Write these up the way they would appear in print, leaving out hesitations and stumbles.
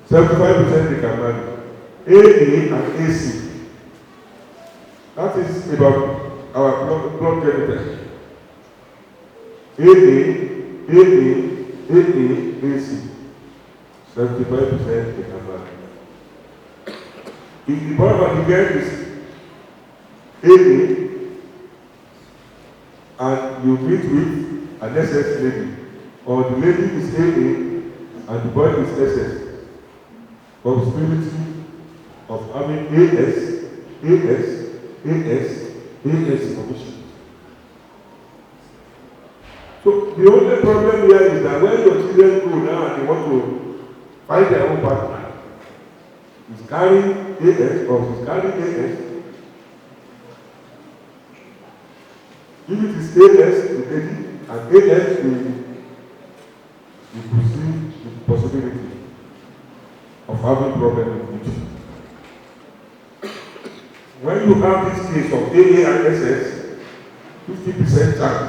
75% they can marry. AA and AC. That is about our blood genetics. AA, AC. 75% they can marry. If the boy of the girl is AA and you meet with an SS lady, or the lady is AA and the boy is SS, possibility of having AS condition. So the only problem here is that when your children grow now and they want to find their own partner, is carrying AS or is carrying AS. If it is AS to lady and AS to you perceive the possibility of having problem with it. When you have this case of AA and SS, 50% chance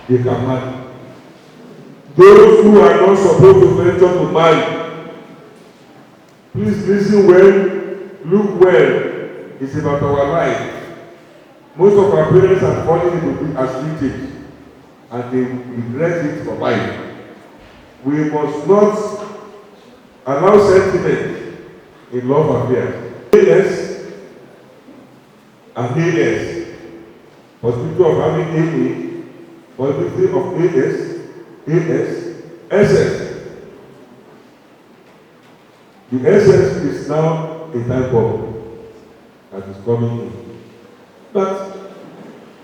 they can marry. Those who are not supposed to venture to marry, please listen well, look well. It's about our life. Most of our parents are falling into as victims and they regret it for life. We must not allow sentiment in love affairs. AS and AS. Possibility of having AA, possibility of SS. The SS is now a time bomb that is coming in. But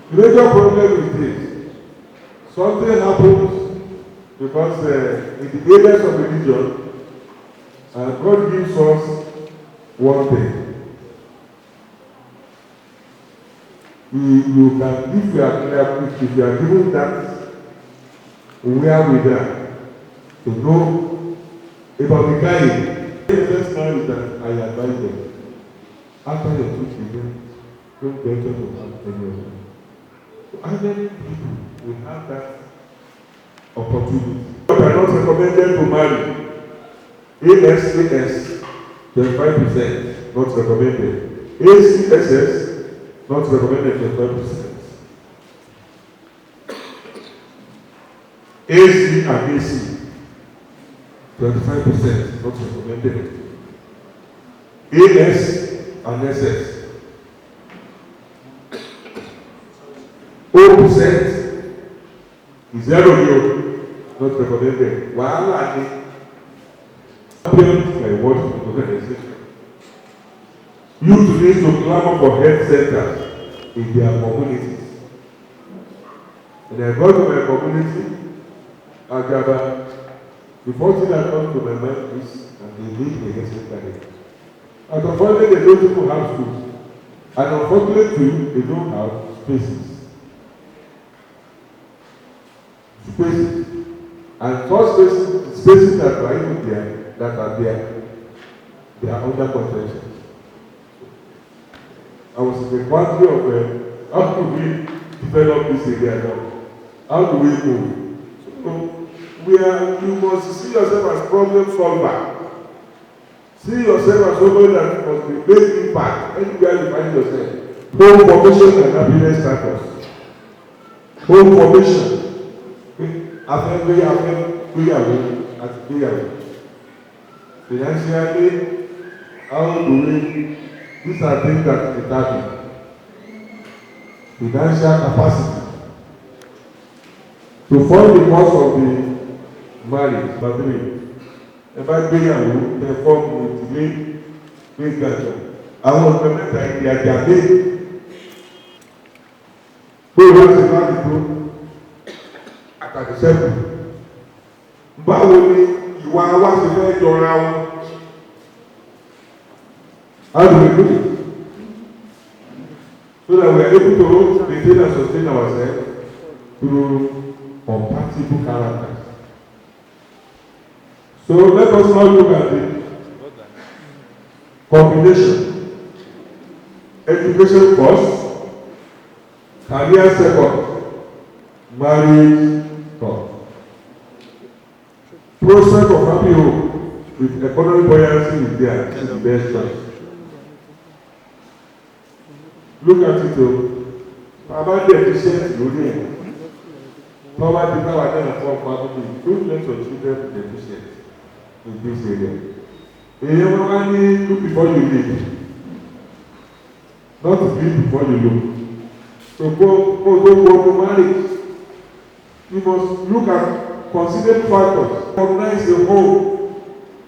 the major problem is this. Something happens because in the areas of religion, God gives us one thing. You can, if you are given that, where we are to know about the guy. The first time is that I advise them. After your 2 children, don't venture to have any of them. So how many people will have that opportunity? But are not recommended to marry. AS, 25%, not recommended. ACSS, not recommended, 25%. AC and AC, 25%, not recommended. AS and SS, 0% is 0, not recommended. While I think, my word organization, youth need to clamor for health centers in their communities. When I go to my community, I gather, the first thing that comes to my mind is, and they need a health center. And unfortunately, they don't even have schools. And unfortunately, they don't have spaces. And first spaces that are even there, that are there, they are under construction. I was in the quandary of how do we develop this area now? How do we move? So you must see yourself as problem solver. See yourself as someone that must be made impact anywhere you find yourself. Home formation and happiness status. Home formation. Financially, how do we, these are things that determine financial capacity to fund the cost of the marriage. But if I pay and perform with delay, I will implement their day. Who has the money to? Àtàdésẹ́kù báwo ni ìwà wa ṣe fẹ́ jọra wọn? How do we do it? So that we are able to maintain and sustain ourselves through compatible characters. So let us now look at the combination. Education first, career second, marriage. Process of happy home. With economic buoyancy is there, this is the best choice. Look at it though. About the efficient loading. Power the power then for family. Don't let your children be efficient in this area. You only look before you live. Not to live before you look. So go to marriage. You must look at consider factors. Recognize the home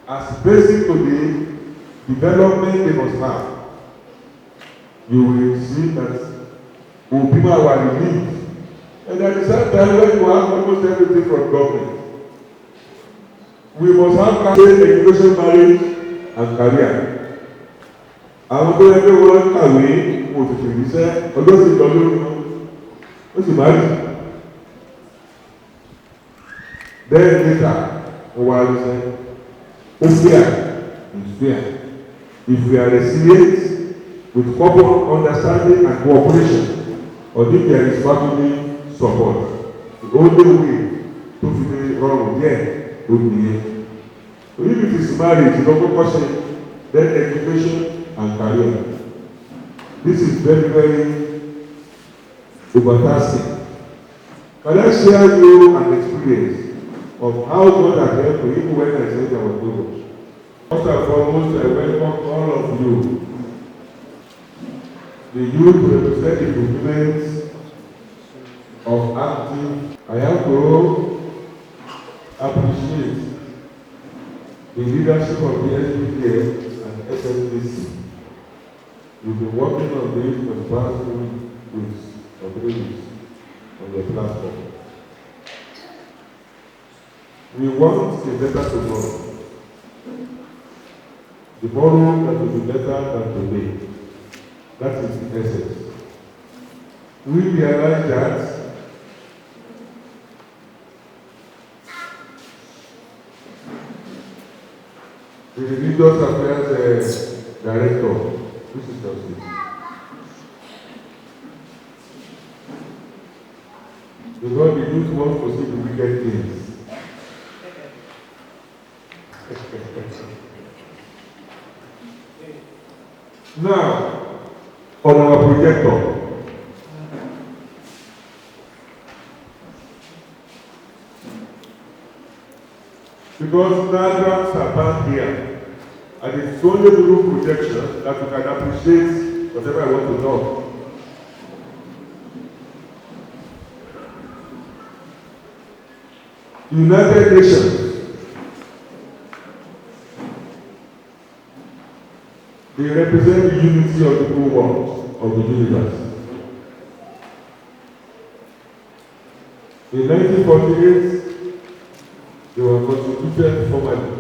as basic to the development they must have. You will see that people are relieved. And at the same time, when you have almost everything from government, we must have education, marriage, and career. Àwọn tó yẹ pé wọ́n kàwé mo tètè ríṣẹ́ ọjọ́ sì lọ lórí wọn ó sì má rí. Then later ó wá ríṣẹ́ ó fear. If we are resilient with common understanding and cooperation, or if there is family support, the only way to fi rọrùn díẹ̀ ló nìyẹn. So if it is marriage, you don't question, then education and career. This is very, very overtasking. Can I share you an experience of how God has helped me even when I said I was good? First and foremost, I welcome all of you. The youth represent the movement of active. I have to appreciate the leadership of the SPPS and SSBC. We've been working on this for the past 2 weeks or 3 weeks on the platform. We want a better tomorrow. Tomorrow that will be better than today. That is the essence. We realize that the religious affairs director, this is justice. Because the youth wants to see the wicked things. Now, on our projector, because diagrams are banned here, and it's only through projection that we can appreciate whatever I want to know. United Nations, they represent the unity of the whole world, of the universe. In 1948, they were constituted formally,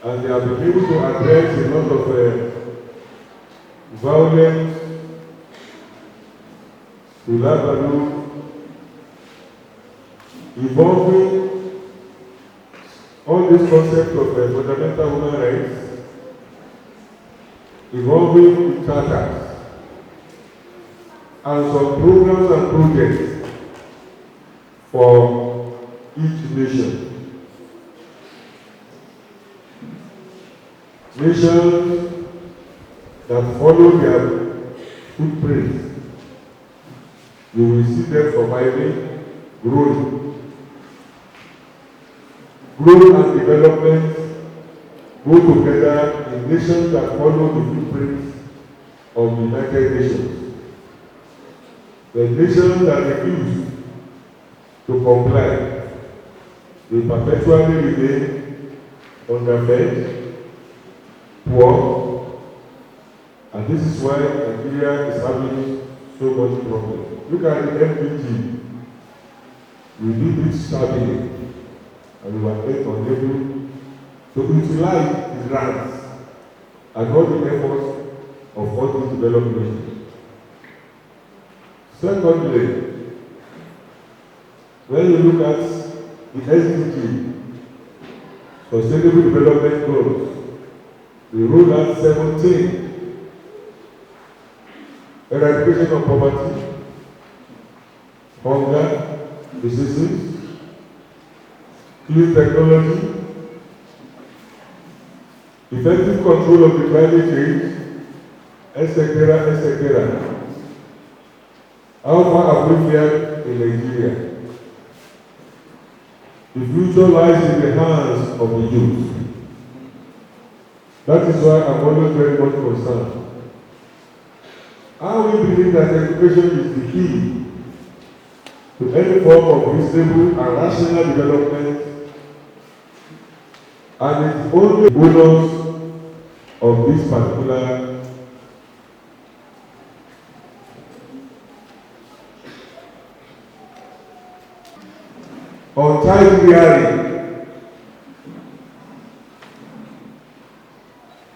and they have been able to address a lot of violence, involving all this concept of fundamental human rights, involving charters, and some programs and projects for each nation. Nations that follow their footprints, you will see them surviving, growing. Growth and development go together in nations that follow the footprints of the United Nations. The nations that refuse to comply, they perpetually remain underfed, poor, and this is why Nigeria is having so much problem. Look at the MPG. We did it stably, and we were unable to utilize the grants and all the efforts of all these developed nations. Secondly, when you look at the SDG, Sustainable Development Goals, we rolled out 17: eradication of poverty, hunger, diseases, clean technology, effective control of the climate change, etc., etc. How far have we fared in Nigeria? The future lies in the hands of the youth. That is why I'm always very much concerned. I will believe that education is the key to any form of reasonable and rational development, and it's only bonus of this particular on child rearing.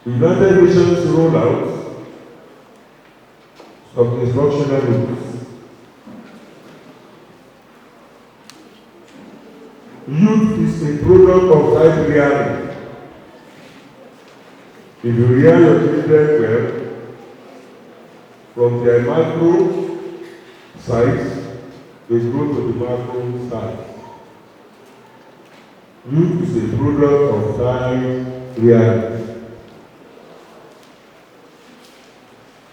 The United Nations rolled out some instructional rules. Youth is a product of child rearing. If you rear your children well, from their micro size, they grow to the macro size. Youth is a product of child rearing.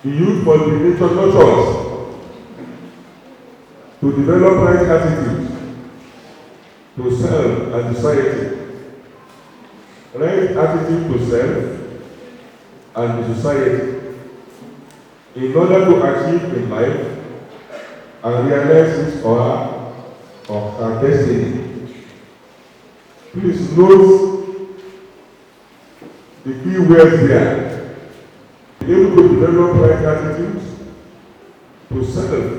The youth must be nature nurtured to develop right attitudes to self and society. Right attitude to self and to society in order to achieve in life and realize his or her destiny. Please note the key words here. Be able to develop right attitudes to self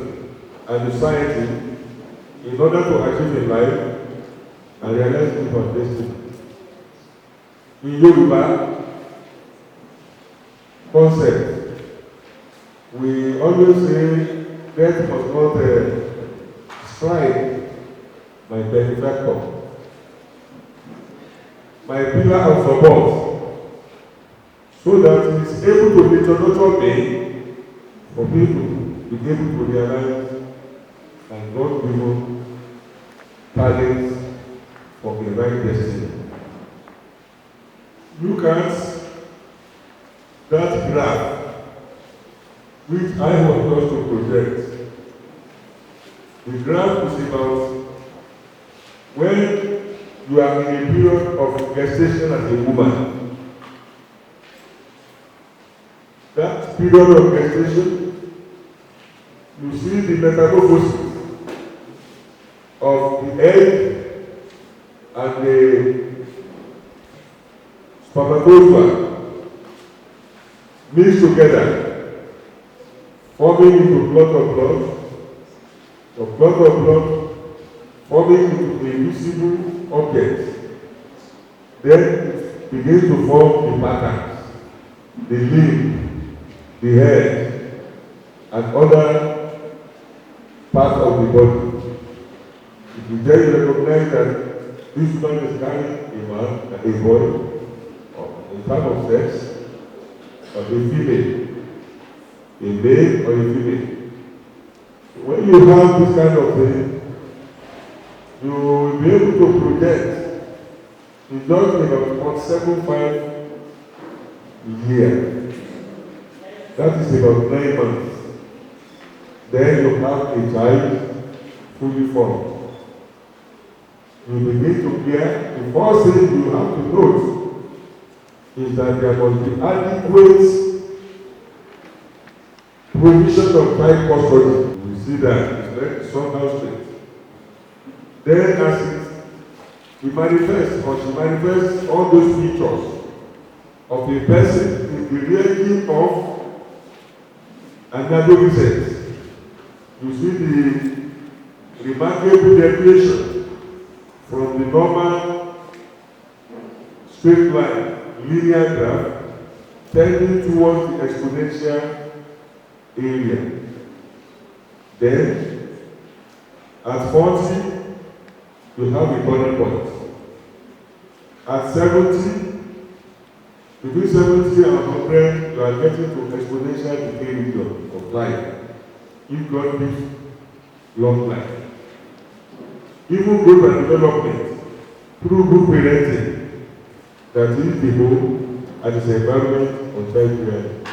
and society in order to achieve in life and realize his or her destiny. In Yoruba concept, we always say death must not strike my benefactor, my pillar of support, so that he is able to nurture me for me to be able to realize and God given talents for the right destiny. Look at that graph which I want us to project. The graph is about when you are in a period of gestation as a woman. That period of gestation, you see the metamorphosis of the egg and the spermatozoa mixed together, forming into clot of blood, the clot of blood forming into a visible object. Then it begins to form the patterns, the limb, the head, and other parts of the body. If you just recognize that this man is carrying a man, a boy, or in terms of sex, or a female, a male or a female. When you have this kind of thing, you will be able to project in just about 1.75 years. That is about 9 months. Then you have a child fully formed. You begin to care. The first thing you have to note is that there must be adequate provision of child custody. You see that it's very somehow straight. Then as it manifests, or she manifests all those features of a person in the reality of an adolescent. You see the remarkable deviation from the normal straight line, linear graph, tending towards the exponential area. Then, at 40, you have a turning point. At 70, between 70 and 100, you are getting to exponential decay region of life. If God gives long life. Even growth and development through good parenting, that is the home and its environment of child rearing.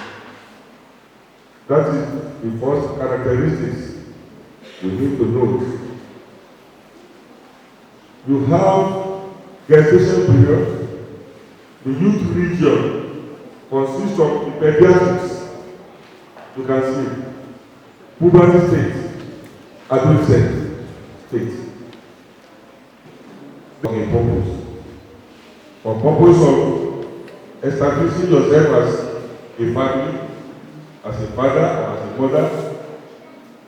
That is the first characteristics we need to know. You have gestation period. The youth region consists of the pediatrics. You can see puberty state, adolescent state. For a purpose. For purpose of establishing yourself as a family, as a father or as a mother,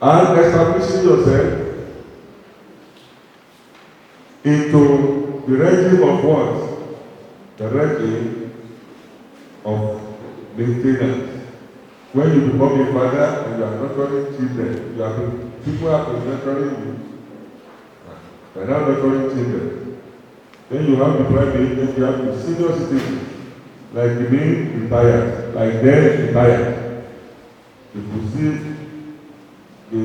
and establishing yourself into the regime of what? The regime of maintenance. When you become a father and you are nurturing children, people have been nurturing you. You are now nurturing children. Then you have the private, then you have the senior citizens, like the being retired, like them retired. If you see the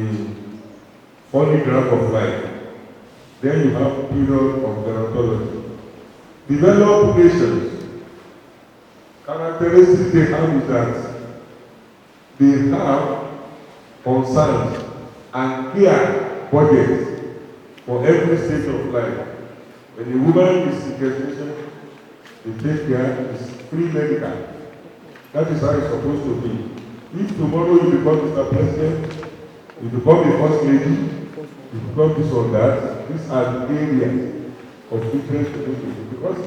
funny graph of life, then you have period of gerontology. Developed nations, characteristics they have is that they have concerns and clear budgets for every stage of life. When a woman is in gestation, they take care, it's free medical. That is how it's supposed to be. If tomorrow you become Mr. President, you become a first lady, you become this or that, these are the areas of interest to you. Because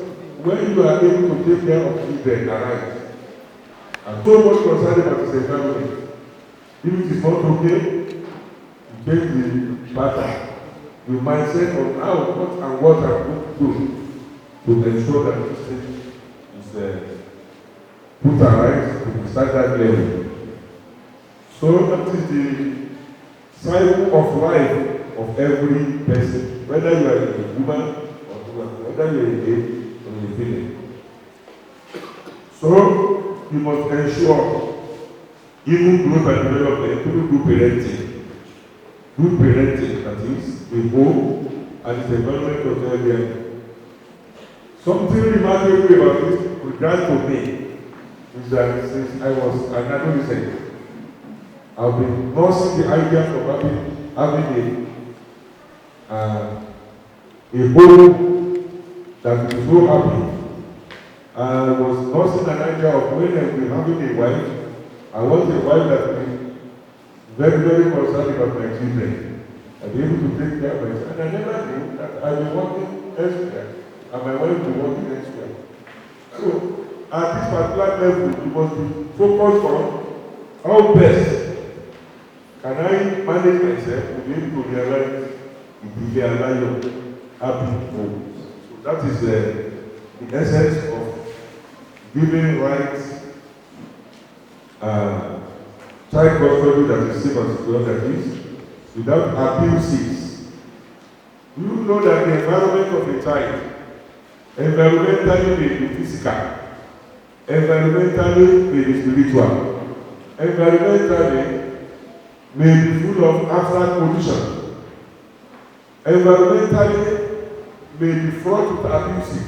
when you are able to take care of children around, and so much concerned about this environment, if it is not okay, you change the pattern, the mindset of how, what I'm going to do to ensure that this thing is put right to the standard level. So that is the cycle of life of every person, whether you are a woman or whether you are a male or a female. So you must ensure even growth and development through good parenting. Good parenting, that is, a home and its environment of child rearing. Something remarkable about this regard to me is that since I was an adolescent, I've been nursing the idea of having a home that is so happy. I was nursing an idea of when I'll be having a wife. I want a wife that will be very, very concerned about my children. I'll be able to take care of myself. And I never knew that I'll be working elsewhere and my wife will be working elsewhere. So, at this particular level, you must be focused on how best can I manage myself to be able to realize the happy home. So that is the essence of giving rights, child custody that is safe and secure, that is, without abuses. You know that the environment of a child, environmentally may be physical, environmentally may be spiritual, environmentally may be full of abstract conditions, environmentally may be fraught with abuses.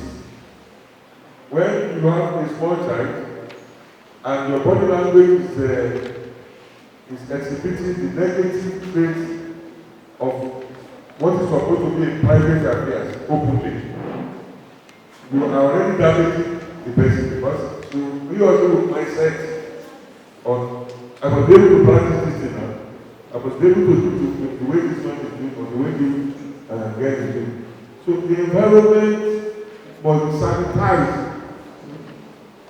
When you have a small child and your body language is exhibiting the negative traits of what is supposed to be a private affairs openly, you are already damaging the person because you also mindset on I was able to practice this thing now. I was able to do the way this one is doing or the way you get is doing. So the environment must be sanitized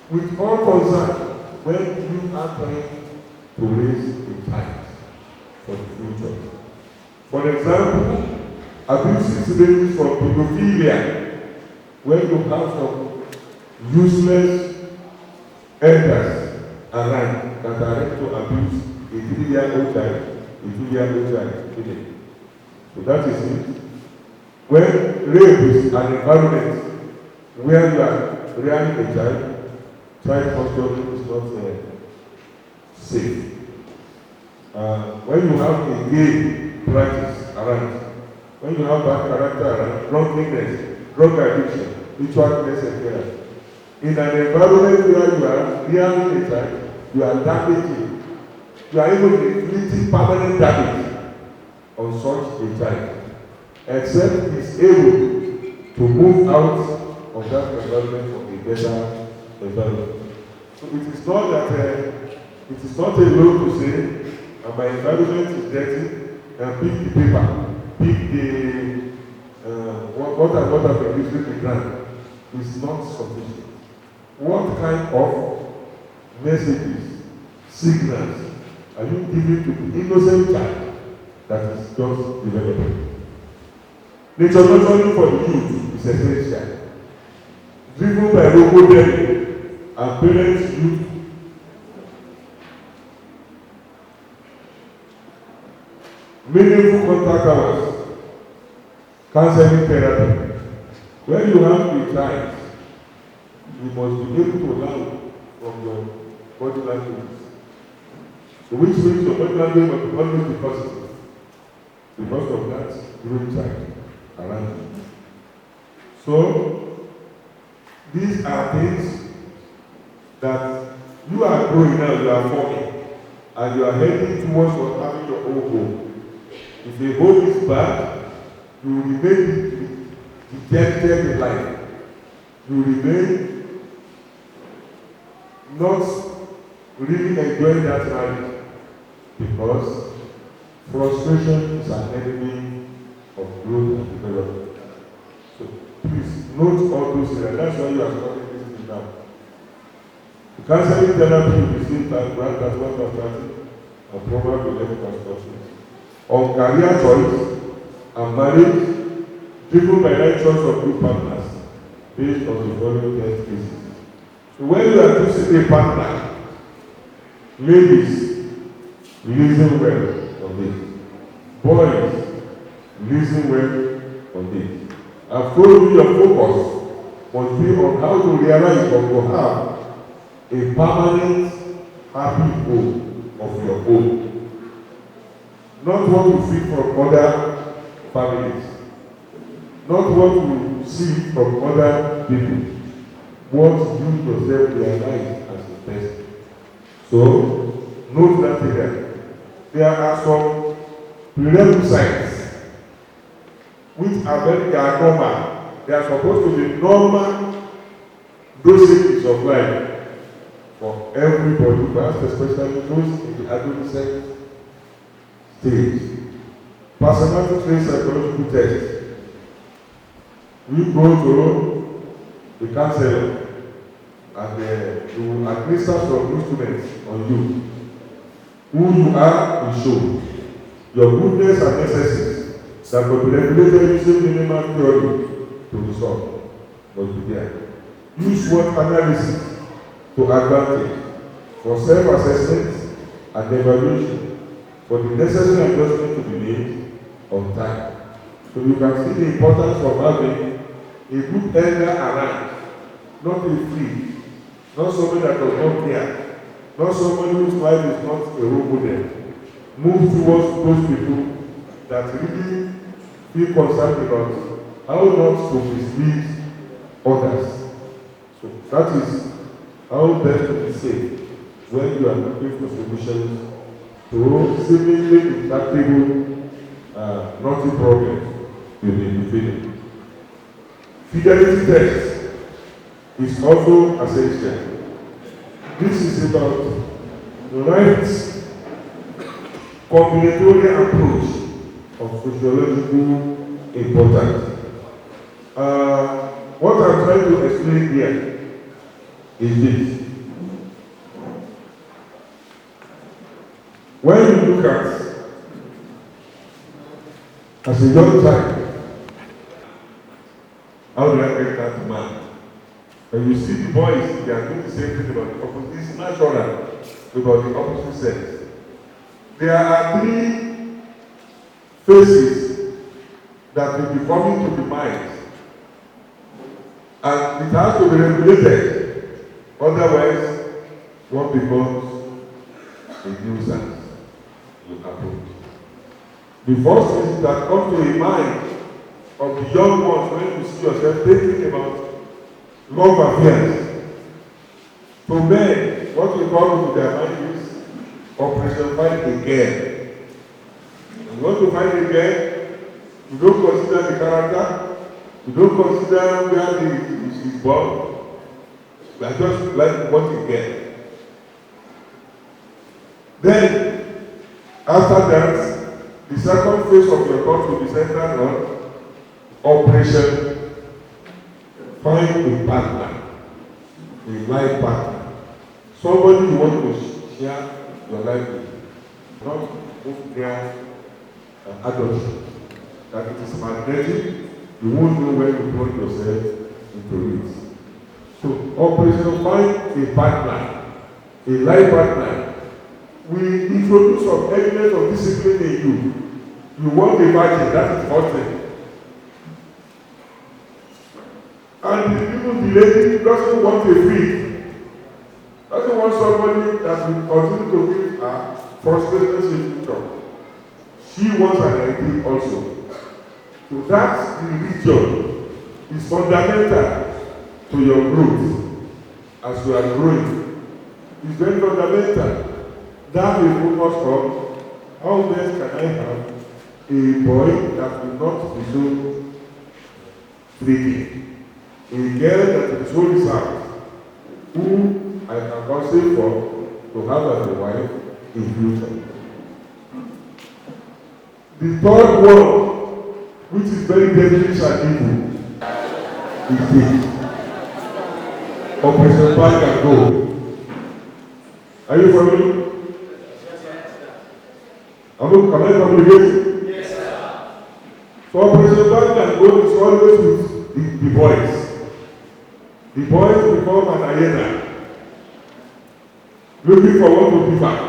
with all concern when you are trying to raise a child for the future. For example, abuses range from pedophilia, when you have some useless elders around that are ready to abuse a 3-year-old child, a 2-year-old child. So that is it. When rape is an environment where you are rearing a child custody is not safe. When you have a gay practice around, when you have bad character around, drunkenness, drug addiction, ritualness, etc. In an environment where you are rearing a child, you are damaging, you are even inflicting permanent damage on such a child, except he is able to move out of that environment for a better environment. So it is not that it is not a law to say my environment is dirty, and pick the paper, pick the what I've been using the ground is not sufficient. What kind of messages, signals are you giving to the innocent child that is just developing? Nature nurturing for the youth is essential. Driven by role modeling and parents' youth meaningful contact hours, counseling therapy. When you have a child, you must be able to learn from your body language. So which means your body language must always be positive because of that growing child around you. So these are things that you are growing now, you are forming, and you are heading towards having your own home. If a home is bad, you will remain dejected in life. You will remain not really enjoying that marriage because frustration is an enemy of growth and development. So please note all those things. That's why you are studying this thing now. The counseling therapy you receive at Grant at 1:30 and Proverbs 11:14. On career choice and marriage, driven by right choice of good partners based on the following 10 cases. So when you are choosing a partner, ladies, listen well on this. Boys, listen well on this. I've told you your focus must be on how to realize or to have a permanent, happy home of your own. Not what you feel from other families. Not what you see from other people. What you yourself realize as a person. So, note that here. There are some prerequisites which are very normal. They are supposed to be normal dosages of life for everybody, but especially those in the adolescent stage. Personality traits psychological test. We go to the counselor and you will administer some instruments on you. Who you are will show. Your goodness and excesses that will be regulated using minimal theory to resolve must be there. Use SWOT analysis to advantage for self-assessment and evaluation for the necessary adjustment to be made on time. So you can see the importance of having a good elder around, not a free, not somebody that does not care, not somebody whose life is not a role model. Move towards those people that really feel concerned about how not to mislead others. So that is how best to be safe when you are looking for solutions to seemingly intractable naughty problems you may be feeling. Fidelity test is also essential. This is about the right combinatorial approach of sociological importance. What I'm trying to explain here is this. When you look at as a young child, how do I get that man? When you see the boys, they are doing the same thing about the opposite. It's natural about the opposite sex. There are 3 phases that will be coming to the mind. And it has to be regulated. Otherwise, one becomes a nuisance to approach. The first thing that comes to a mind of the young ones when you see yourself thinking about love affairs. To men, what we call to their mind is Operation Find a Girl. You want to find a girl, you don't consider the character, you don't consider where she is born, you are just like what you get. Then, after that, the second phase of your thought will be centered on Operation Find a Partner, a life partner, somebody you want to share your life with, not move near adultery, that it is magnetic, you won't know when you put yourself into it. So, Operation Find a Partner, a life partner, we introduce some element of discipline in you. You want a virgin, that is the first thing. And even the lady doesn't want a freak, doesn't want somebody that will continue to give her frustrations in future. She wants an idea also. So that religion is fundamental to your growth as you are growing. It's very fundamental. That will focus on how best can I have a boy that will not be so freaky, a girl that is so reserved, who I can conceive for to have as a wife in future. The third one, which is very dangerous and evil, is this. Operation Back and Go. Are you following? Am I communicating? Yes, sir. So Operation Back and Go is always with the boys. The boys become an hyena, looking for what to devour.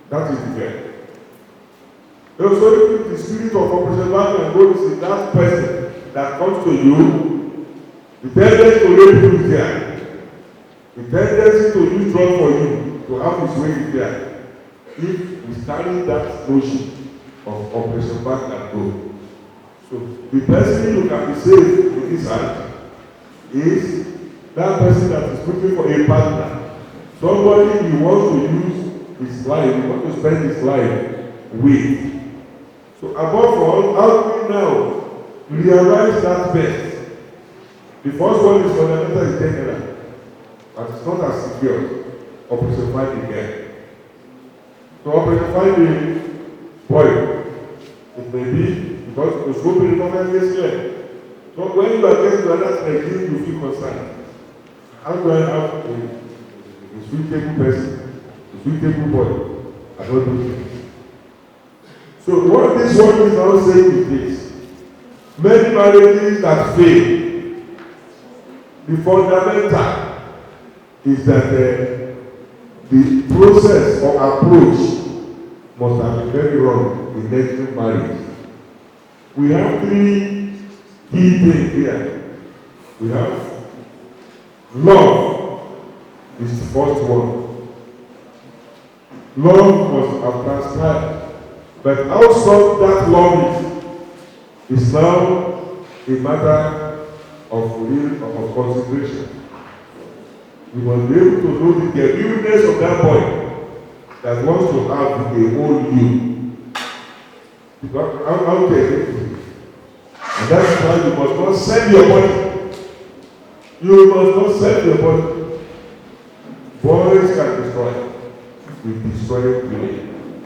That is the girl. Also, the spirit of Operation Back and Go is in that person that comes to you. The tendency to rape you is there. The tendency to use drugs for you, to have his way is there. If we carry that notion of Operation Back and Go. So the person you can be saved in this hand is that person that is looking for a partner. Somebody he wants to use his life, he wants to spend his life with. So above all, how do we now realize that best? The first one is fundamental in general, but it's not as secure. Operation Find a Girl. So Operation Find a Boy. It may be because the scope is not always clear. So when you are getting to another thing, you feel concerned. How do I have a suitable person, a suitable boy? I don't do things. So what this one is now saying is this. Many marriages that fail, the fundamental is that the process or approach must have been very wrong in entering marriage. We have three key things here. We have love is the first one. Love must have transpired. But how strong that love is now a matter of consideration. You must be able to know the genuineness of that boy that wants to have a whole you. Because how can you? And that's why you must not sell your body. You must not sell your body. Boys can destroy. We destroy women.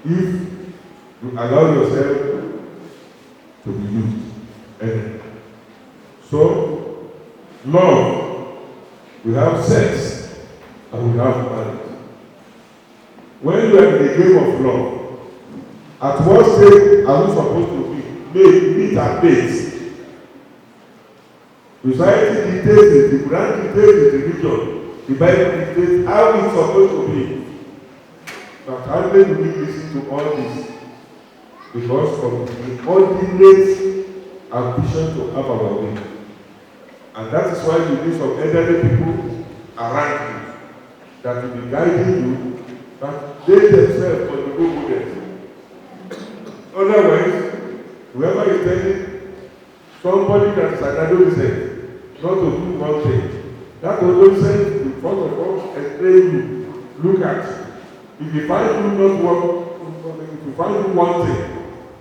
If you allow yourself to be used. And so, love, we have sex, and we have marriage. When you are in the game of love, at what stage are we supposed to be? Meet and date. Society dictates it, the Quran dictates it, the religion, the Bible dictates how it's supposed to be. But how do we listen to all this? Because of the ultimate ambition to have our way. And that is why you need some elderly people around you that will be guiding you, but they themselves will be good models. Otherwise, whoever is telling somebody that is an adolescent not to do one thing, that adolescent will first of all explain you. Look at, if you find you not one, if you find you one thing,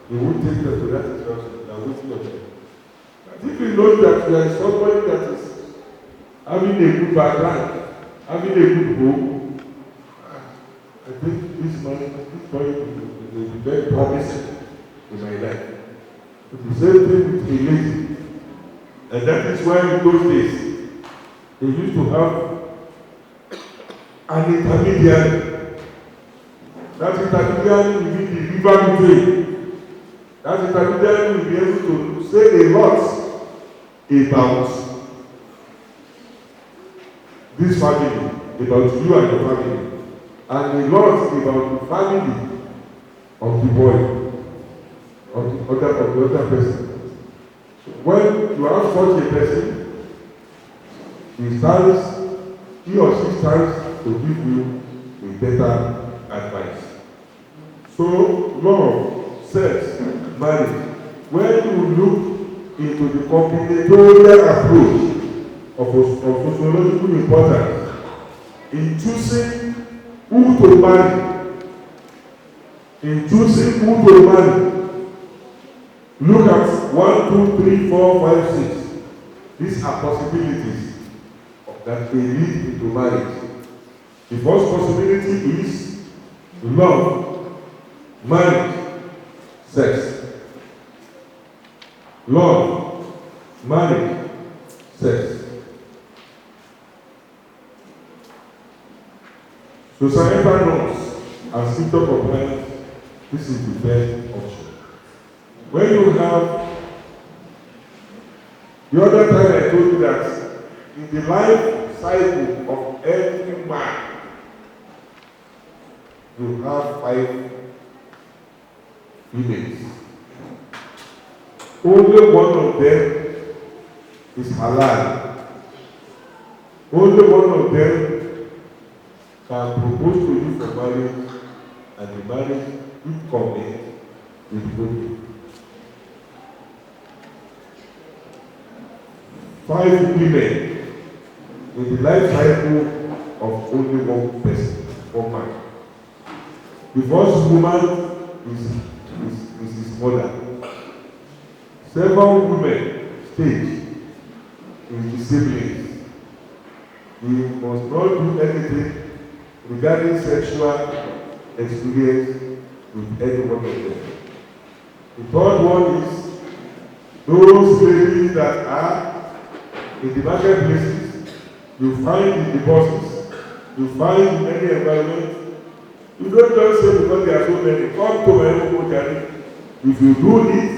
he won't take you to that instruction. That won't stop you. But if you know that there is somebody that is having a good background, having a good home, I think this boy will be very promising in my life. The same thing with a lady. And that is why in those days, they used to have an intermediary. That intermediary will be the river between. That intermediary will be able to say a lot about this family, about you and your family, and a lot about the family of the boy, of the other person. So when you have such a person, he or she stands to give you a better advice. So, love, sex, marriage, when you look into the combinatorial approach of sociological importance in choosing who to marry, look at 1, 2, 3, 4, 5, 6. These are possibilities that they lead into marriage. The first possibility is love, marriage, sex. Love, marriage, sex. Societal norms and stricter compliance, this is the best option. When you have, the other time I told you that in the life cycle of every man, you have 5 females. Only one of them is halal. Only one of them can propose to you for marriage, and the marriage, if commit, will be okay. 5 women in the life cycle of only one person, one man. The first woman is his mother. Several women stage in the siblings. He must not do anything regarding sexual experience with any one of them. The third one is those ladies that are in the marketplaces. You find in the buses, you find in any environment. You don't just say because there are so many, come to my own journey. If you do it,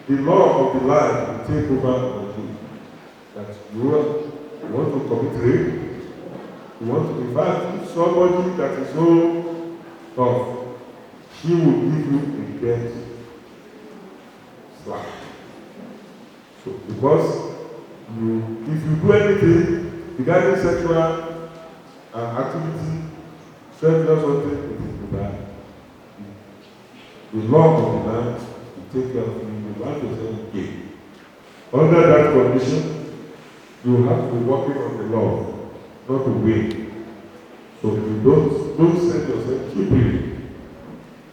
the law of the land will take over on you. That you want to commit rape, you want to, in fact, if somebody that is so tough, she will give you a death slap. So, because if you do anything regarding sexual activity, sexual something, the law of the land will take care of you. You have to say gay. Under that condition, you have to be working on the law, not to win. So you don't send yourself cheaply,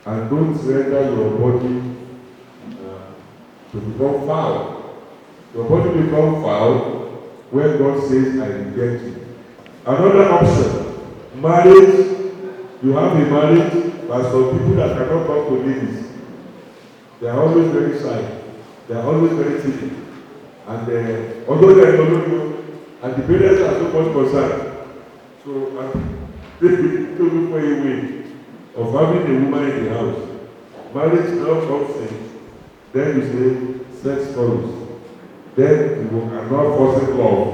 and don't render your body to become foul. Your body becomes foul when God says, I reject you. Another option, marriage. You have a marriage, but some people that cannot talk to ladies, they are always very shy. They are always very timid. And although they are not you, and the parents are so much concerned, so they look for a way of having a woman in the house. Marriage now comes in. Then you say, sex follows. Then you are not forcing love.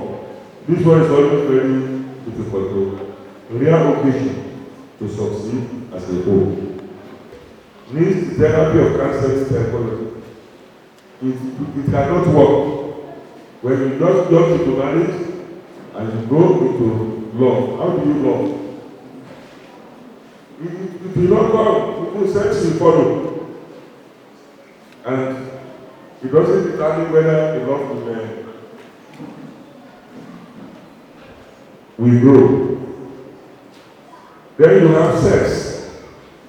This one is always very difficult to real occasion to succeed as a whole. Needs the therapy of cancer psychology. It cannot work. When you just jump into marriage and you go into love, how do you love? It will not come. People sex will follow. And it doesn't determine whether the love will grow. Then you have sex,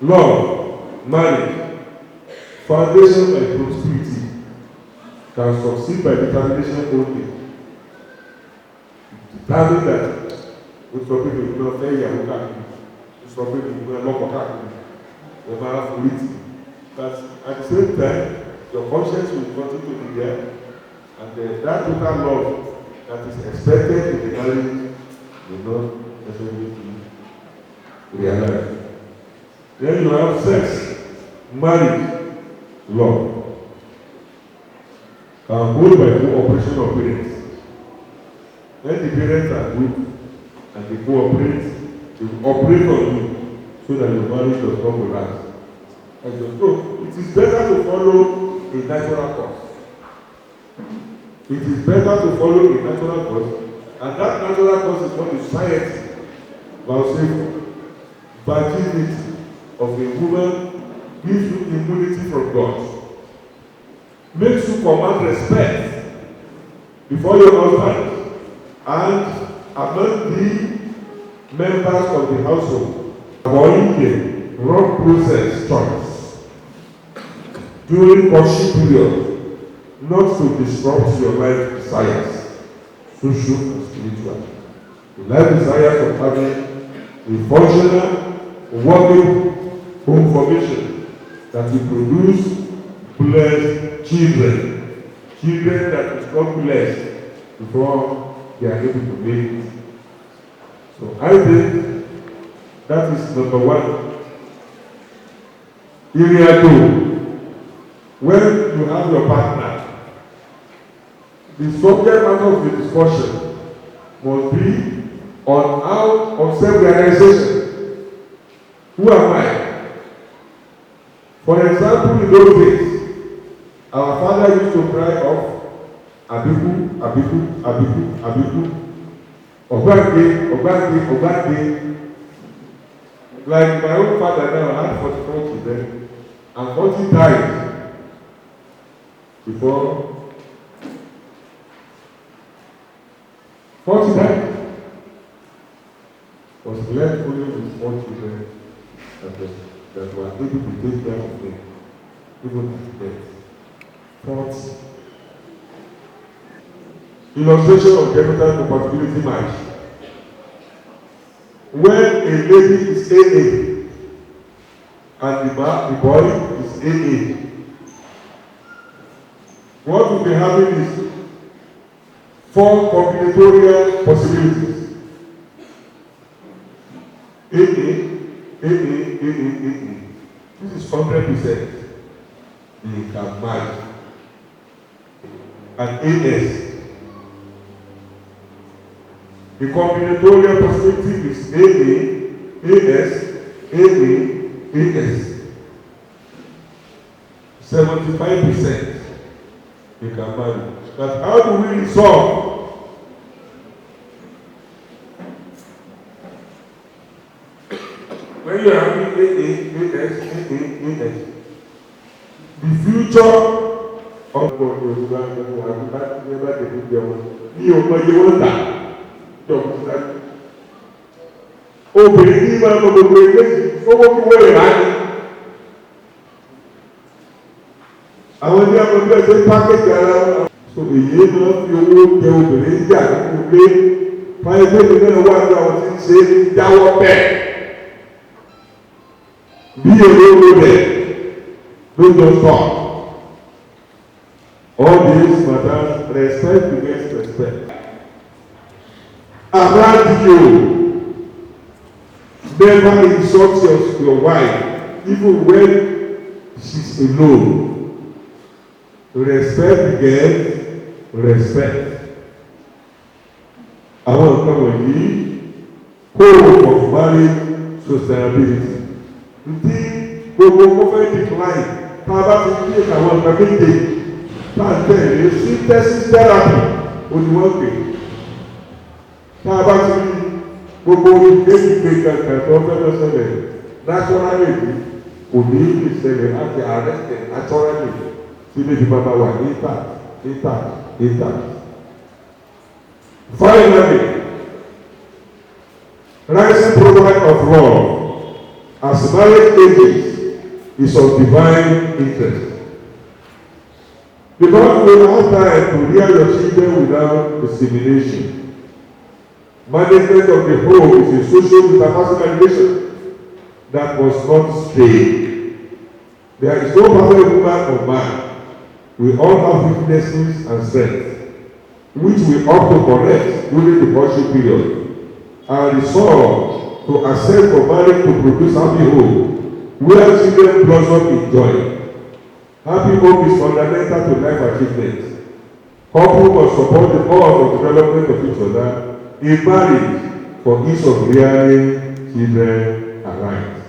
love, marriage, foundation and prosperity can succeed by determination only. Determine that we stop it with no failure, we stop it with no local, we have politics. But at the same time, your conscience will continue to be there, and that total love that is expected in the marriage will not necessarily be realized. Then you have sex, marriage, love. Can go by cooperation of parents. When the parents are good and they cooperate, they will operate on you so that your marriage does not collapse. And so it is better to follow a natural course. It is better to follow a natural course, and that natural course is what the society will say virginity of a woman gives you immunity from God, makes you command respect before your husband and among the members of the household. Avoiding the wrong process choice during courtship period, not to disrupt your life desires, social and spiritual. The life desires of having a functional, working home formation that will produce blessed children, children that is not blessed before they are able to make it. So I think that is number one. Area 2. When you have your partner, the subject matter of the discussion must be on self-realization. Who am I? For example, in those days, our father used to cry of Abiku, Abiku, Abiku, Abiku, Obake, Obake, Obake. Like my own father now had 44 children, and 40 died before 40 died. Was left only with 4 children that were able to take care of them, even at death. 40. Illustration of genital compatibility match. When a lady is AA and the boy is AA, what we'll be having is 4 combinatorial possibilities. AA. This is 100%. They can match. And AS. The combinatorial perspective is AA, AS, AA, AS. 75% they can marry. But how do we resolve? When you are having AA, AS, the future of obìnrin ní máa ń lọ gbogbo eléyìí fọwọ́ kí wọ́n lè ráyè. Àwọn ní àwọn ẹgbẹ́ ṣe pákéjì ara wọn. So èyí máa ń fi owó jẹ obìnrin jà nínú ilé. Fáyébéèdì náà wà ní àwọn tí ń ṣe jáwọ́ bẹ́ẹ̀. Bí èrè owó rẹ̀ ló jọ sọ. All these matters, respect against respect. Around you. Never insult your wife, even when she's alone. Respect again, respect. Àwọn nǹkan wọ̀nyí code of marriage sustainability. Ntí gbogbo kọ́fẹ́ decline tá a bá ti kí àwọn nǹkan méje tá a tẹ̀lé synthesis therapy oníwọ̀n pè. Tá a bá ti rí gbogbo ìgbésígbé kankan tó fẹ́ lọ ṣẹlẹ̀ naturally kò ní ìṣẹ̀lẹ̀ láti arrest naturally tí ilé ìgbìmọ̀ máa wà intact. Finally, rising program of love as marriage ages is of divine interest. Because we have time to rear your children without discrimination. Management of the home is a social interpersonal relation that must not stray. There is no perfect woman or man. We all have weaknesses and strengths, which we ought to correct during the courtship period, and resolve to accept for marriage to produce happy home, where children blossom in joy. Happy home is fundamental to life achievement. Couple must support the cause of development of each other in marriage for ease of rearing children alike.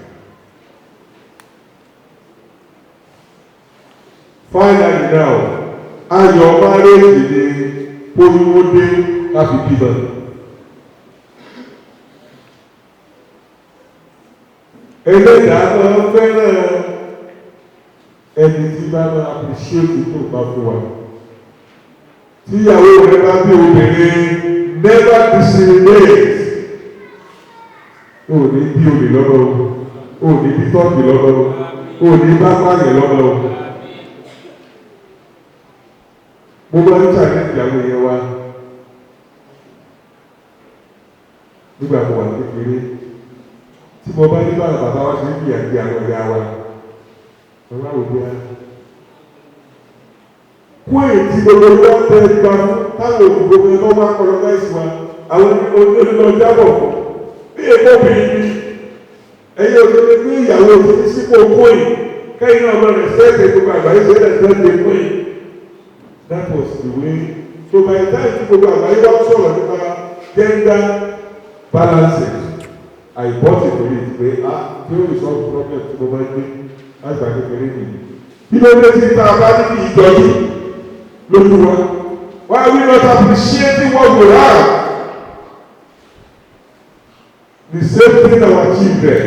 Finally now, ayọ̀ marriage ni polówódé láti bímọ. Ẹlẹ́dàá máa fẹ́ràn ẹni tí bá máa appreciate tó bá fún wa. Tíyàwó rẹ bá bí obìnrin never discriminate. O ní bí olè lọ́dọ̀ o ní bí tọ́ọ̀kì lọ́dọ̀ o ní bá pààyàn lọ́dọ̀. Mo bá ń challenge ìyàwó yẹn wá nígbà mo wà kékeré tí mo bá ní bára bàbá wa ṣe ń bí àti àwọn ìyá wa mo wá wò bíá kó èyí gbogbo wọn tẹ gba táwọn òdìbò yẹn lọ wá colonize wa àwọn onílọ jábọ̀ bí èkó bìnrin ni ẹ̀yin òṣèlú ní ìyàwó òṣèlú sípò kóyì kẹ́yìn náà lọ rẹ̀ sẹ́ẹ̀kì gbogbo àgbáyé sẹ́ẹ̀kì sẹ́ẹ̀kì kóyì. That was the way. So by the time people go out, I also about gender balancing. I bought it for it. There is some problem to provide me as I get ready. You know, let's say that I look to one. Why are we not appreciating what we have? The same thing our children.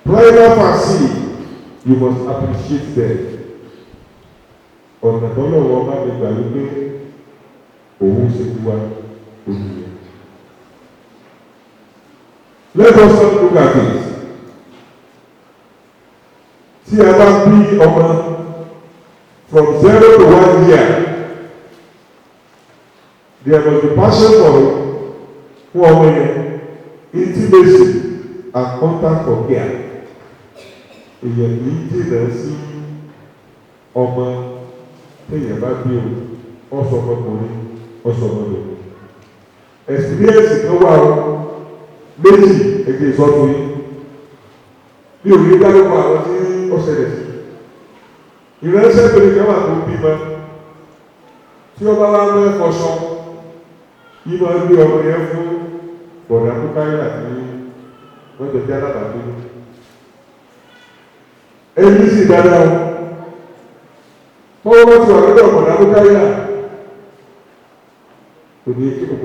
Private fancy, you must appreciate them. Ọ̀nà tọ́lọ̀ wọn bá lè gbà wípé òun ṣe ti wá òun. Let us not look at it. Tí a bá bí ọmọ from 0 to 1 year, there must be passion for fún ọmọ yẹn, intimacy and contact for care. Èèyàn kì í jìnnà sí ọmọ téèyàn bá bí o ọsọ ọmọkùnrin ọsọ ọmọdé experience kan wà ó méjì ẹgbẹ́ ìsọfún yìí bí òní dárúkọ àwọn tí ó ṣẹlẹ̀ sí ìránṣẹ́ pẹ̀lú kan wà tó bímọ tí ọba wa mọ ẹ̀kọ́ sọ yìí máa ń gbé ọmọ yẹn fún bọ̀dà tó káyọ̀ àti wọ́n jọ jẹ́ alábàágbé ẹni sì dáadáa wọ́n wọ́n ti wà lọ́dọ̀ ọ̀pọ̀dá ló káyà kò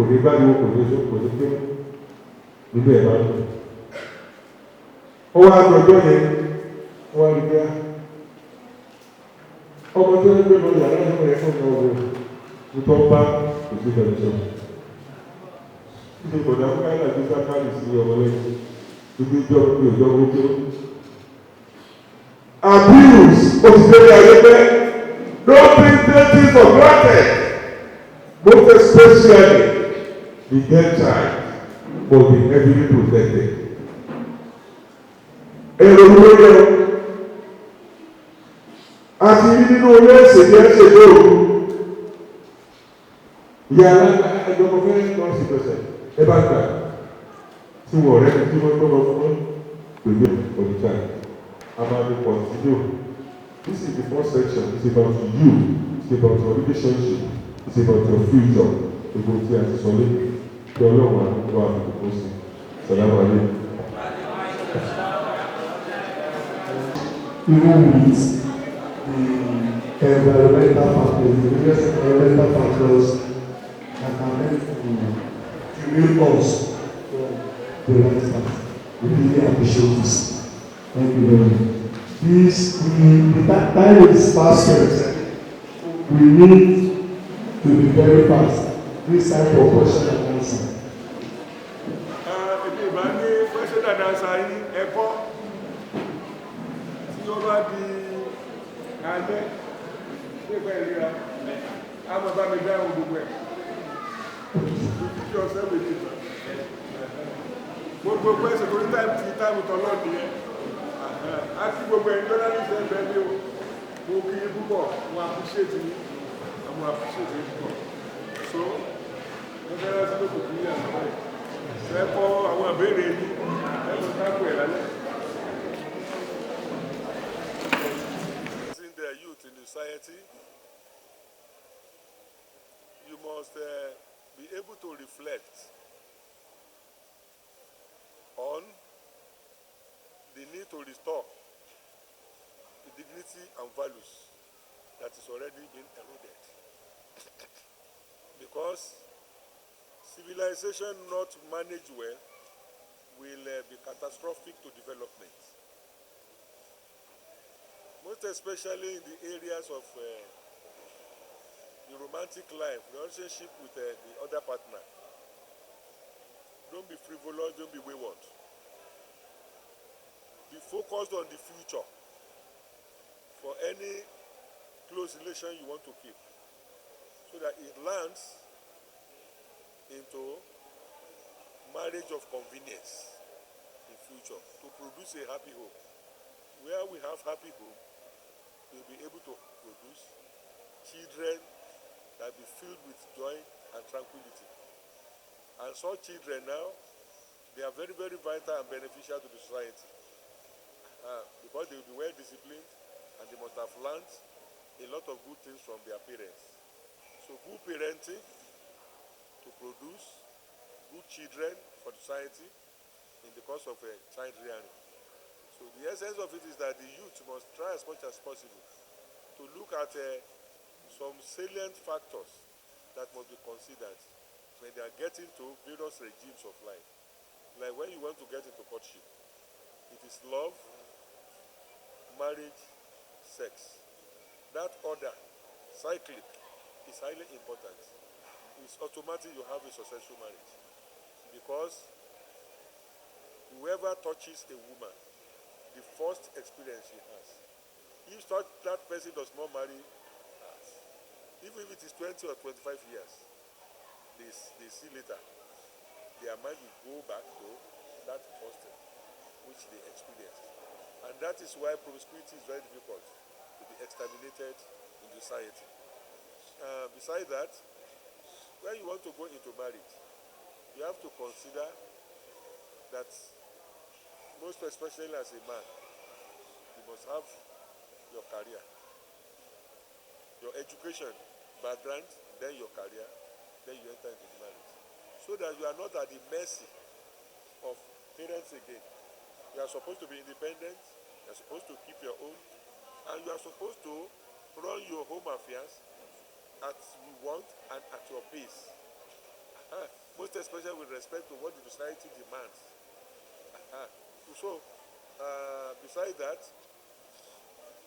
ní gbájú kò ní pé nínú ẹ̀ máa ń lò ó wá gbọ́jọ́ yẹn wọ́n rí bíá ọmọ tó ń gbé lọ yàrá ìlú rẹ̀ fún ọmọ ọgbọ̀n tó ń bá kò sí ìbẹ̀rẹ̀ sọ ìbọ̀dá ló káyà tó sákàlì sí ọmọ lẹ́yìn ibi ìjọ ìjọ gbogbo abuse ó ti bẹ̀rẹ̀ ayé pẹ́. Don't take things for granted. Most especially the dead child must be heavily protected. Èrò ìwé yẹn àti nínú ilé ìṣèjẹ́ ìṣèjẹ́ òru. Yàrá ẹjọ́ fẹ́ lọ sí pẹ̀sẹ̀ ẹ bá gbà tí wọ́n rẹ̀ tí wọ́n tọ́ lọ fún pẹ̀lú ọ̀dùnjà. A máa ní continue. This is the first section. It's about you. It's about your relationship. It's about your future. Gbogbo tí a ti sọ lé kí Ọlọ́run àdúgbò àdúgbò sí. Sàlámù alẹ́. Even with the environmental factors, the various environmental factors that can help to make us the right path. We really appreciate this. Thank you very much. the time is fast spent. We need to be very fast. This time for question and answer. Èmi ìbá ní question and answer yín ẹ̀kọ́ tí ó bá di alẹ́ nípa ìlera á máa bá mi dáhùn gbogbo ẹ̀. Ìdíje ọ̀sẹ̀ méjì gbogbo question torí táìmù tọ́lọ́ nìyẹn. A ti gbogbo ẹni tó dájú ṣe ń bẹ ní o. Mo kí i púpọ̀, mo appreciate yín, mo appreciate yín púpọ̀. So, mo fẹ́ rántí lóko fún yín àná báyìí. Ṣé kọ́ àwọn ìbéèrè yín ẹ̀rọ káàkó ẹ̀ lálẹ́? The youth in the society, you must be able to reflect on the need to restore the dignity and values that is already been eroded. Because civilization not managed well will be catastrophic to development. Most especially in the areas of the romantic life, the relationship with the other partner. Don't be frivolous, don't be wayward. Be focused on the future for any close relation you want to keep, so that it lands into marriage of convenience in future to produce a happy home. Where we have happy home, we'll be able to produce children that will be filled with joy and tranquility. And such children now, they are very, very vital and beneficial to the society. Because they will be well disciplined and they must have learned a lot of good things from their parents. So good parenting to produce good children for the society in the course of child rearing. So the essence of it is that the youth must try as much as possible to look at some salient factors that must be considered when they are getting to various regimes of life. Like when you want to get into courtship, it is love, marriage, sex. That order, cyclic, is highly important. It's automatic you have a successful marriage. Because whoever touches a woman, the first experience she has, if that person does not marry her, even if it is 20 or 25 years, they see later, their mind will go back to that first thing which they experienced. And that is why promiscuity is very difficult to be exterminated in society. Besides that, when you want to go into marriage, you have to consider that, most especially as a man, you must have your career, your education, background, then your career, then you enter into the marriage. So that you are not at the mercy of parents again. You are supposed to be independent, you are supposed to keep your own, and you are supposed to run your home affairs as you want and at your pace. Most especially with respect to what the society demands. So, besides that,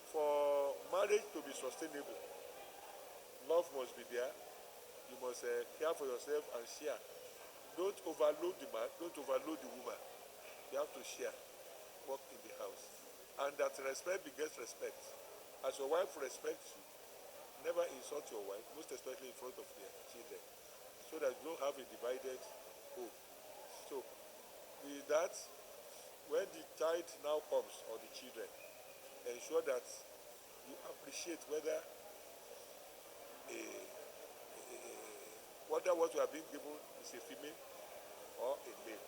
for marriage to be sustainable, love must be there. You must care for yourself and share. Don't overload the man, don't overload the woman. You have to share, work in the house. And that respect begets respect. As your wife respects you, never insult your wife, most especially in front of their children, so that you don't have a divided home. So, with that, when the child now comes, or the children, ensure that you appreciate whether what you are being given is a female or a male.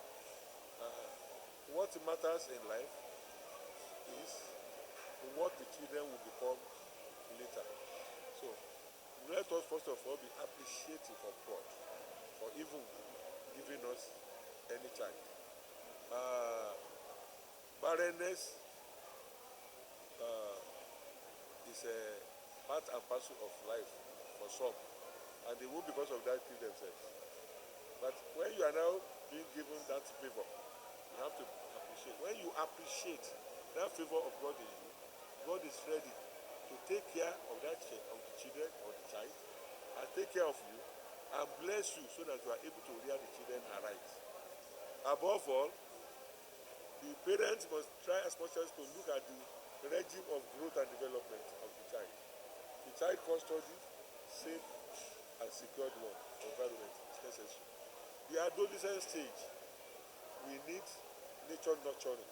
What matters in life is what the children will become later. So let us first of all be appreciative of God for even giving us any child. Barrenness is a part and parcel of life for some, and they will, because of that, kill themselves. But when you are now being given that favor, you have to appreciate. When you appreciate that favor of God in you, God is ready to take care of the children or the child, and take care of you and bless you so that you are able to rear the children aright. Above all, the parents must try as much as to look at the regime of growth and development of the child. The child custody, safe and secured one environment is necessary. The adolescent stage, we need nature nurturing,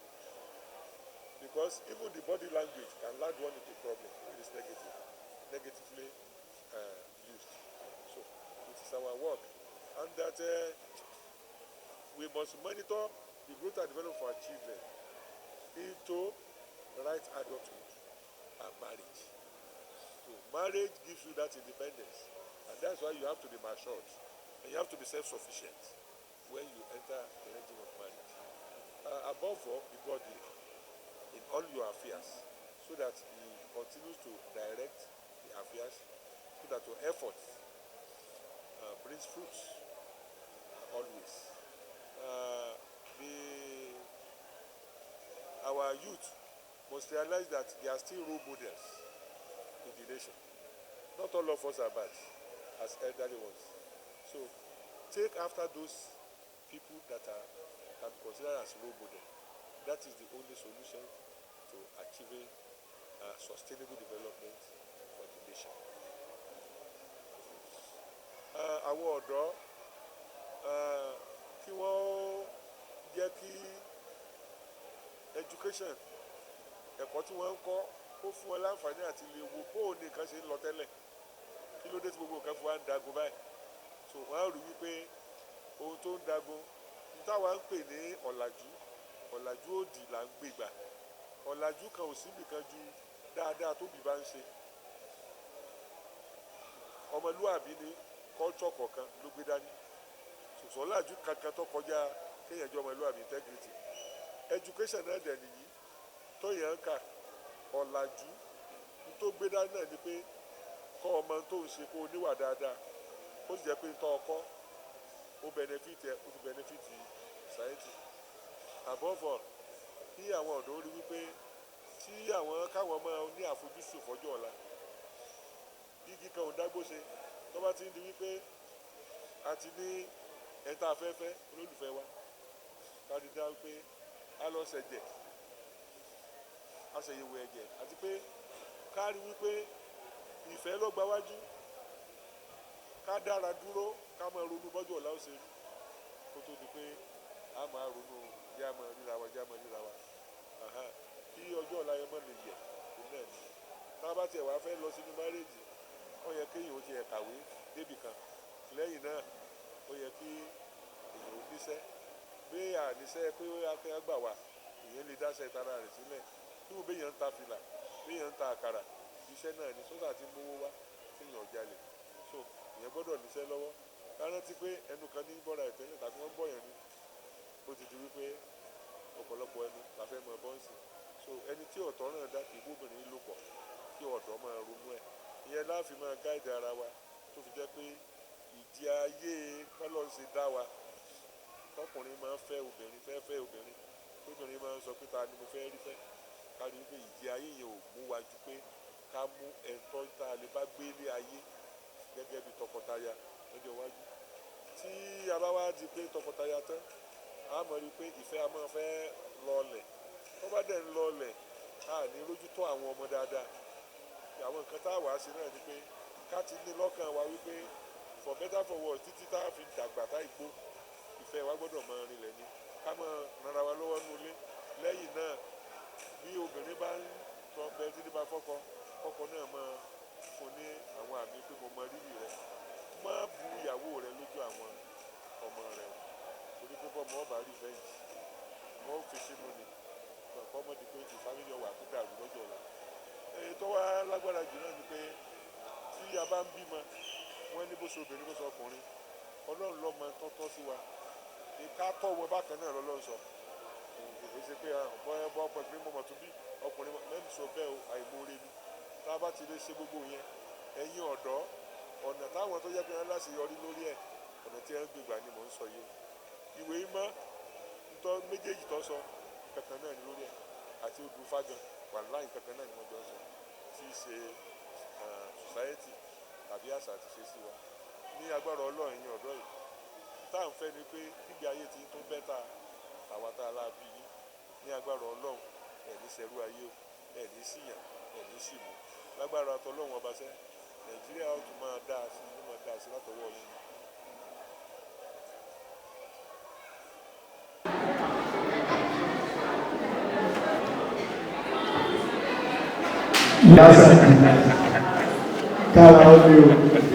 because even the body language can lead one into problem when it is negatively used. So it is our work, and that we must monitor the growth and development of our children into right adulthood and marriage. So marriage gives you that independence, and that's why you have to be matured and you have to be self-sufficient when you enter the regime of marriage. Above all, be godly in all your affairs, so that he continues to direct the affairs, so that your efforts brings fruits always. Our youth must realize that there are still role models in the nation. Not all of us are bad as elderly ones. So take after those people that can be considered as role models. That is the only solution to achieving sustainable development for the nation. Àwọn ọ̀dọ́ kí wọ́n jẹ́ kí education, ẹ̀kọ́ tí wọ́n ń kọ́ ó fún wọn láǹfààní àti lè wo bóun ní nǹkan ṣe ń lọ tẹ́lẹ̀, kí ló dé tí gbogbo nǹkan fún wa ń dagun báyìí. So wọ́n á rí wípé ohun tó ń dagun ní táwa ń pè ní ọ̀làjú òdì là ń gbé gbà. Ọ̀làjú kan ò síbì kan ju dáadáa tóbi bá ń ṣe. Ọmọlúwàbí ni culture kọ̀ọ̀kan ló gbé dání. Ṣùgbọ́n ọ̀làjú kankan tó kọjá kéèyàn jẹ́ ọmọlúwàbí, integrity. Education náà dẹ̀ nìyí tó yẹn ń kà. Ọ̀làjú tó gbé dání náà ni pé kọ́ ọmọ tó ń ṣe kó o níwà dáadáa, ó sì jẹ́ pé tó ọkọ́ ó benefit ẹ, ó ti benefit society. Above all, kí àwọn ọ̀dọ́ rí wípé tí káwọn máa ní àfojúsùn fọ́jọ́ ọ̀la. Igi kan ò dágbó ṣe, tó bá ti ń di wípé a ti ní ẹ̀ta afẹ́fẹ́ olólùfẹ́ wa, ká rí dá wípé a lọ ṣẹ̀jẹ̀, a ṣèyẹ̀wò ẹ̀jẹ̀, àti pé ká rí wípé ìfẹ́ ló gba wájú, ká dára dúró, ká máa ronú bọ́jọ́ ọ̀la ó ṣe rí, kó tó di pé a máa ronú jẹ́ àmọ́ ríra wa. Kí ọjọ́ ọ̀la yẹn mọ́ lè yẹ̀ kó náà ní. Tá a bá tiẹ̀ wá fẹ́ lọ sínú márèèjì, ó yẹ kéèyàn ó tiẹ̀ kàwé débì kan. Lẹ́yìn náà ó yẹ kí èèyàn ó níṣẹ́. Bí àníṣẹ́ pé ó yá kí wọ́n gbà wá, èèyàn lè dáṣẹ́ tara rẹ̀ sílẹ̀. Bí wọ́n béèyàn ń ta fìlà, béèyàn ń ta àkàrà, iṣẹ́ náà ni sódà tí ń mówó wá kéèyàn jalè. So èèyàn gbọ́dọ̀ níṣẹ́ lọ́wọ́. Ká rántí pé ẹnu kan ní bọ́ra ẹ̀ tẹ́lẹ̀ tàbí wọ́n bọ̀yàn ní. Ó ti di wípé ọ̀pọ̀lọpọ̀ ẹnu la fẹ́ mọ bọ́ǹsì. So ẹni tí ọ̀tọ̀ náà dá kì í bóbìnrin lò pọ̀, kí ọ̀dọ́ máa ronú ẹ̀. Ìyẹn láàfin máa gáìdì ara wa, tó fi jẹ́ pé ìdí ayé kọ́lọ́ ṣe dá wa. Ọkùnrin máa ń fẹ́ obìnrin, tóbìnrin máa ń sọ pé ta ni mo fẹ́ rí fẹ́. Ká rí wípé ìdí ayé yẹn ò mú wa ju pé ká mú ẹ̀tọ́ tá a lè bá gbé lé ayé gẹ́gẹ́ bí tọkọtaya lọ́jọ́ iwájú. Tí a bá wá di pé tọkọtaya tán, a mọ̀ rí pé ìfẹ́ a máa fẹ́ lọlẹ̀. Tó bá dẹ̀ ń lọlẹ̀, a ní rójú tó àwọn ọmọ dáadáa. Àwọn nǹkan tá a wàá ṣe náà ni pé ká ti ní lọ́kàn wa wípé for better for worse títí tá a fi dàgbà tá ìgbó, ìfẹ́ wa gbọ́dọ̀ máa rinlẹ̀ ni. Ká máa ranra wa lọ́wọ́ nínú ilé. Lẹ́yìn náà, bí obìnrin bá ń sọ pé tí ní bá fọ́kọ náà máa fún ní àwọn àmì pé mo mọ rírì rẹ. Má bu ìyàwó rẹ lójú àwọn ọmọ rẹ, torí pé bọ́mọ ọba rí fẹ́yìn, wọ́n fi sínú ni. Ọmọ di pé ìfàmìlì ọwà tó dàrú lọ́jọ́ ọ̀la. Èyí tó wá lágbára jù náà ni pé tí a bá ń bímọ, wọ́n ní bó ṣe obìnrin bó ṣe ọkùnrin, Ọlọ́run lọ́mọ tọ́tọ́ sí wa. Ìka tọ́ wọn bákan náà lọ́lọ́run sọ. Kò ṣe pé bọ́ ọkùnrin mọ̀mọ́ tó bí ọkùnrin mẹ́rin sọ bẹ́ẹ̀ o, àìmoore ni. Tá a bá ti lè ṣe gbogbo yẹn, ẹ̀yin ọ̀dọ́, ọ̀nà táwọn tó yẹ kí wọ́n láṣeyọrí lórí ẹ̀, ọ̀nà tí wọ́n gbégbá ni mò ń sọ yìí. Ìwé mímọ́ méjèèjì tó sọ kankan náà ni lórí ẹ̀, àti odù fágan wàláì kankan náà ni wọ́n jọ sọ tí í ṣe society tàbí àṣà àti ṣe sí wa ní agbára ọlọ́run yín ọ̀dọ́ yìí tá à ń fẹ́ ni pé gbígbé ayé ti tó bẹ́tà àwa tá a láàbí yín ní agbára ọlọ́run ẹ̀ ní sẹ́rú ayé o ẹ̀ ní síyàn ẹ̀ ní símú lágbára tọlọ́run ọba sẹ́ nàìjíríà ó tún máa dáa sí ó máa dáa sí látọwọ́ yín ni. Kára ó ní o.